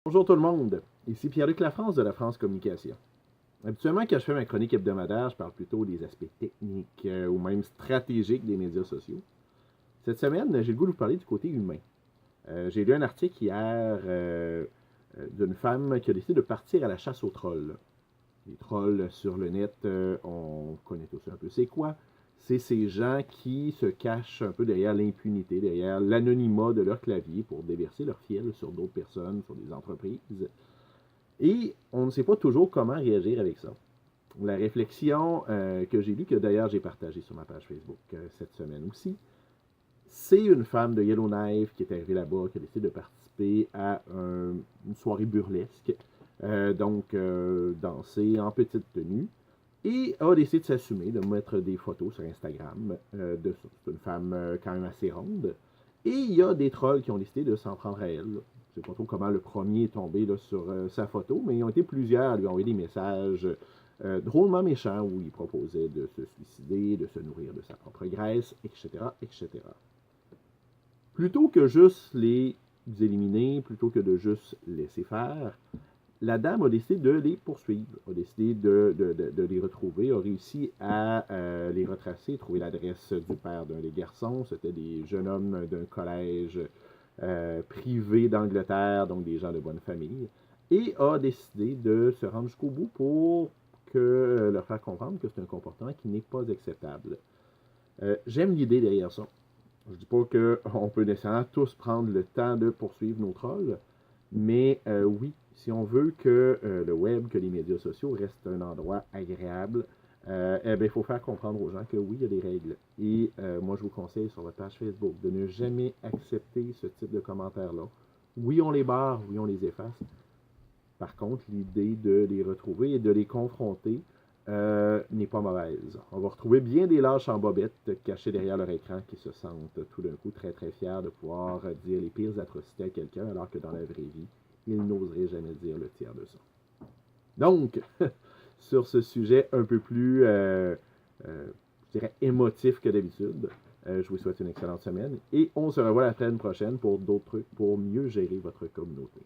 Bonjour tout le monde, ici Pierre-Luc Lafrance de La France Communication. Habituellement, quand je fais ma chronique hebdomadaire, je parle plutôt des aspects techniques ou même stratégiques des médias sociaux. Cette semaine, j'ai le goût de vous parler du côté humain. J'ai lu un article hier d'une femme qui a décidé de partir à la chasse aux trolls. Les trolls sur le net, on connaît tous un peu c'est quoi. C'est ces gens qui se cachent un peu derrière l'impunité, derrière l'anonymat de leur clavier pour déverser leur fiel sur d'autres personnes, sur des entreprises. Et on ne sait pas toujours comment réagir avec ça. La réflexion que j'ai lue, que d'ailleurs j'ai partagée sur ma page Facebook cette semaine aussi, c'est une femme de Yellowknife qui est arrivée là-bas, qui a décidé de participer à une soirée burlesque, danser en petite tenue, et a décidé de s'assumer, de mettre des photos sur Instagram de ça. C'est une femme quand même assez ronde. Et il y a des trolls qui ont décidé de s'en prendre à elle. Je ne sais pas trop comment le premier est tombé là, sur sa photo, mais ils ont été plusieurs à lui envoyer des messages drôlement méchants où il proposait de se suicider, de se nourrir de sa propre graisse, etc., etc. Plutôt que juste les éliminer, plutôt que de juste laisser faire, la dame a décidé de les poursuivre, a décidé de les retrouver, a réussi à les retracer, trouver l'adresse du père d'un des garçons. C'était des jeunes hommes d'un collège privé d'Angleterre, donc des gens de bonne famille, et a décidé de se rendre jusqu'au bout pour leur faire comprendre que c'est un comportement qui n'est pas acceptable. J'aime l'idée derrière ça. Je ne dis pas qu'on peut nécessairement tous prendre le temps de poursuivre nos trolls, mais oui, si on veut que le web, que les médias sociaux restent un endroit agréable, il faut faire comprendre aux gens que oui, il y a des règles. Et moi, je vous conseille sur votre page Facebook de ne jamais accepter ce type de commentaires-là. Oui, on les barre, oui, on les efface. Par contre, l'idée de les retrouver et de les confronter n'est pas mauvaise. On va retrouver bien des lâches en bobette cachés derrière leur écran qui se sentent tout d'un coup très très fiers de pouvoir dire les pires atrocités à quelqu'un alors que dans la vraie vie, ils n'oseraient jamais dire le tiers de ça. Donc, sur ce sujet un peu plus, je dirais, émotif que d'habitude, je vous souhaite une excellente semaine et on se revoit la semaine prochaine pour d'autres trucs pour mieux gérer votre communauté.